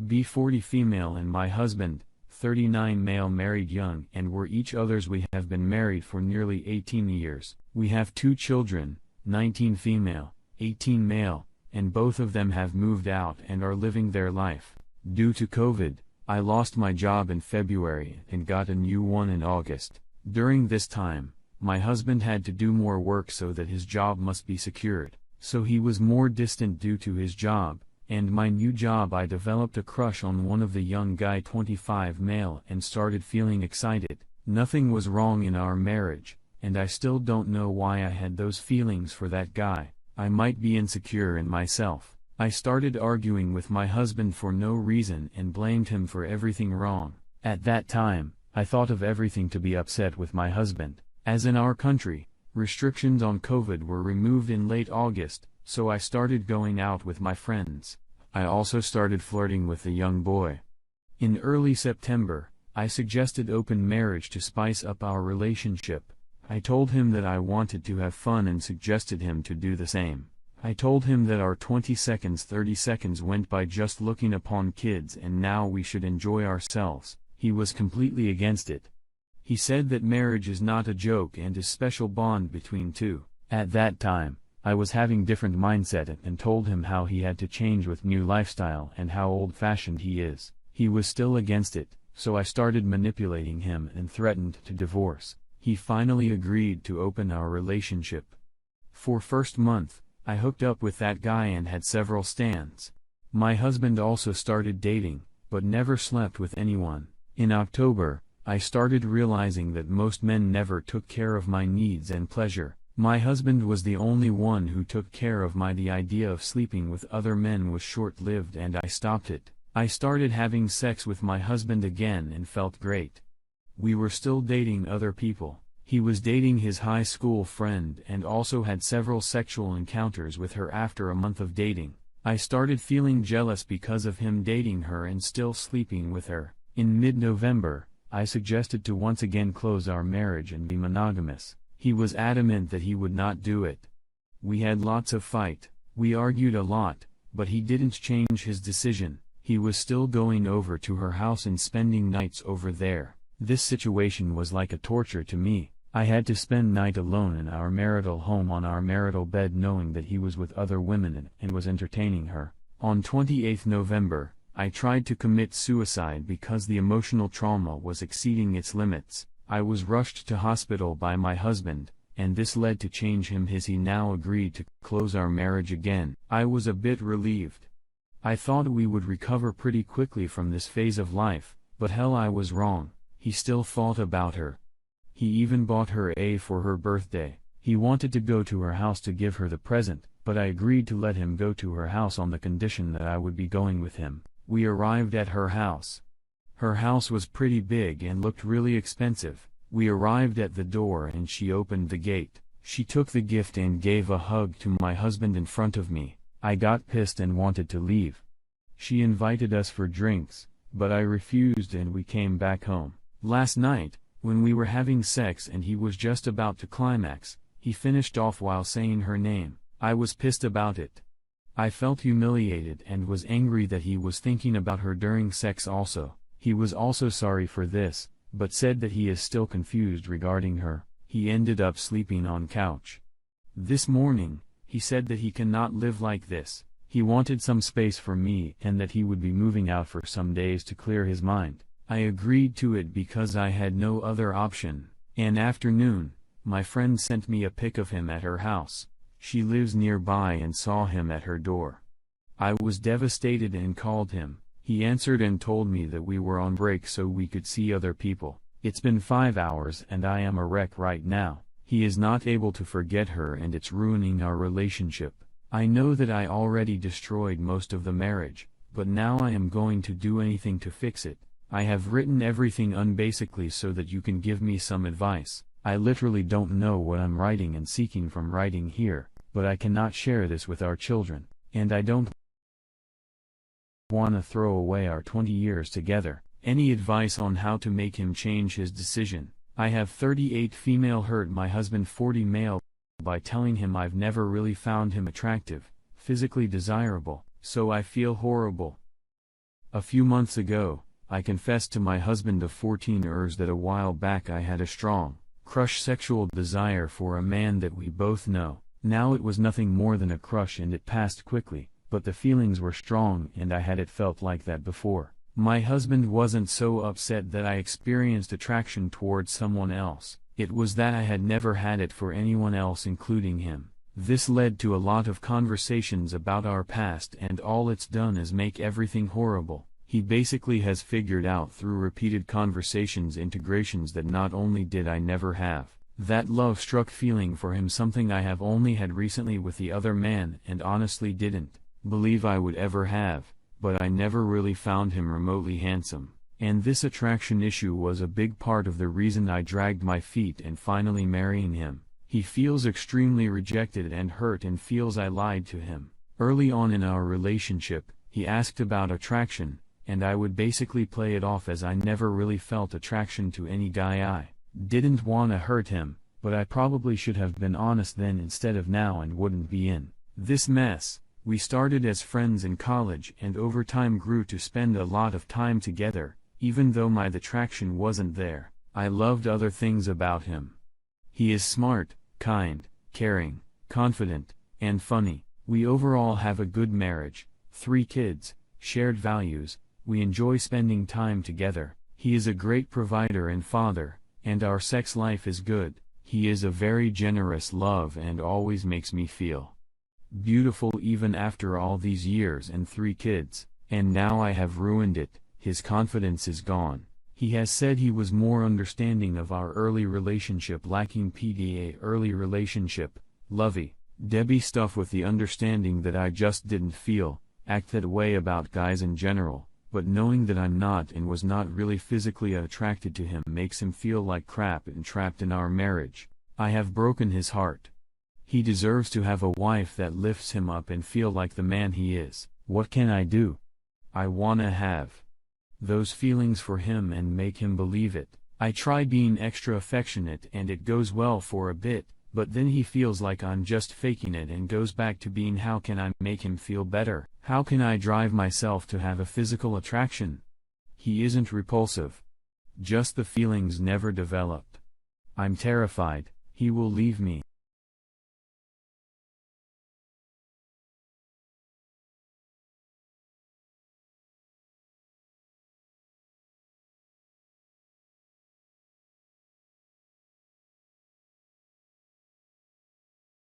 B 40 female and my husband, 39 male married young and were each other's. We have been married for nearly 18 years. We have 2 children, 19 female, 18 male, and both of them have moved out and are living their life. Due to COVID, I lost my job in February and got a new one in August. During this time, my husband had to do more work so that his job must be secured, so he was more distant due to his job, and my new job. I developed a crush on one of the young guy, 25 male, and started feeling excited. Nothing was wrong in our marriage, and I still don't know why I had those feelings for that guy. I might be insecure in myself. I started arguing with my husband for no reason and blamed him for everything wrong. At that time, I thought of everything to be upset with my husband. As in our country, restrictions on COVID were removed in late August, so I started going out with my friends. I also started flirting with a young boy. In early September, I suggested open marriage to spice up our relationship. I told him that I wanted to have fun and suggested him to do the same. I told him that our 20 seconds 30 seconds went by just looking upon kids and now we should enjoy ourselves. He was completely against it. He said that marriage is not a joke and is special bond between two. At that time, I was having different mindset and told him how he had to change with new lifestyle and how old-fashioned he is. He was still against it, so I started manipulating him and threatened to divorce. He finally agreed to open our relationship. For first month, I hooked up with that guy and had several stands. My husband also started dating, but never slept with anyone. In October, I started realizing that most men never took care of my needs and pleasure. My husband was the only one who took care of my. The idea of sleeping with other men was short-lived and I stopped it. I started having sex with my husband again and felt great. We were still dating other people. He was dating his high school friend and also had several sexual encounters with her after a month of dating. I started feeling jealous because of him dating her and still sleeping with her. In mid-November, I suggested to once again close our marriage and be monogamous. He was adamant that he would not do it. We had lots of fight. We argued a lot, but he didn't change his decision. He was still going over to her house and spending nights over there. This situation was like a torture to me. I had to spend night alone in our marital home on our marital bed knowing that he was with other women and was entertaining her. On 28 November, I tried to commit suicide because the emotional trauma was exceeding its limits. I was rushed to hospital by my husband, and this led to change him. He now agreed to close our marriage again. I was a bit relieved. I thought we would recover pretty quickly from this phase of life, but hell, I was wrong. He still thought about her. He even bought her a for her birthday. He wanted to go to her house to give her the present, but I agreed to let him go to her house on the condition that I would be going with him. We arrived at her house. Her house was pretty big and looked really expensive. We arrived at the door and she opened the gate. She took the gift and gave a hug to my husband in front of me. I got pissed and wanted to leave. She invited us for drinks, but I refused and we came back home. Last night, when we were having sex and he was just about to climax, he finished off while saying her name. I was pissed about it. I felt humiliated and was angry that he was thinking about her during sex also. He was also sorry for this, but said that he is still confused regarding her. He ended up sleeping on couch. This morning, he said that he cannot live like this. He wanted some space for me and that he would be moving out for some days to clear his mind. I agreed to it because I had no other option. An afternoon, my friend sent me a pic of him at her house. She lives nearby and saw him at her door. I was devastated and called him. He answered and told me that we were on break so we could see other people. It's been 5 hours and I am a wreck right now. He is not able to forget her and it's ruining our relationship. I know that I already destroyed most of the marriage, but now I am going to do anything to fix it. I have written everything basically so that you can give me some advice. I literally don't know what I'm writing and seeking from writing here, but I cannot share this with our children, and I don't want to throw away our 20 years together. Any advice on how to make him change his decision? I have 38 female hurt my husband 40 male by telling him I've never really found him attractive, physically desirable, so I feel horrible. A few months ago, I confessed to my husband of 14 years that a while back I had a strong, crush sexual desire for a man that we both know. Now it was nothing more than a crush and it passed quickly, but the feelings were strong and I hadn't felt like that before. My husband wasn't so upset that I experienced attraction towards someone else, it was that I had never had it for anyone else including him. This led to a lot of conversations about our past and all it's done is make everything horrible. He basically has figured out through repeated conversations integrations that not only did I never have that love-struck feeling for him, something I have only had recently with the other man and honestly didn't believe I would ever have, but I never really found him remotely handsome. And this attraction issue was a big part of the reason I dragged my feet and finally marrying him. He feels extremely rejected and hurt and feels I lied to him. Early on in our relationship, he asked about attraction, and I would basically play it off as I never really felt attraction to any guy. I didn't wanna hurt him, but I probably should have been honest then instead of now and wouldn't be in this mess. We started as friends in college and over time grew to spend a lot of time together. Even though my attraction wasn't there, I loved other things about him. He is smart, kind, caring, confident, and funny. We overall have a good marriage, 3 kids, shared values, we enjoy spending time together. He is a great provider and father, and our sex life is good. He is a very generous love and always makes me feel beautiful even after all these years and 3 kids, and now I have ruined it. His confidence is gone. He has said he was more understanding of our early relationship lacking PDA early relationship, lovey-dovey stuff with the understanding that I just didn't act that way about guys in general, but knowing that I'm not and was not really physically attracted to him makes him feel like crap and trapped in our marriage. I have broken his heart. He deserves to have a wife that lifts him up and feel like the man he is. What can I do? I wanna have those feelings for him and make him believe it. I try being extra affectionate and it goes well for a bit, but then he feels like I'm just faking it and goes back to being. How can I make him feel better? How can I drive myself to have a physical attraction? He isn't repulsive. Just the feelings never developed. I'm terrified, he will leave me.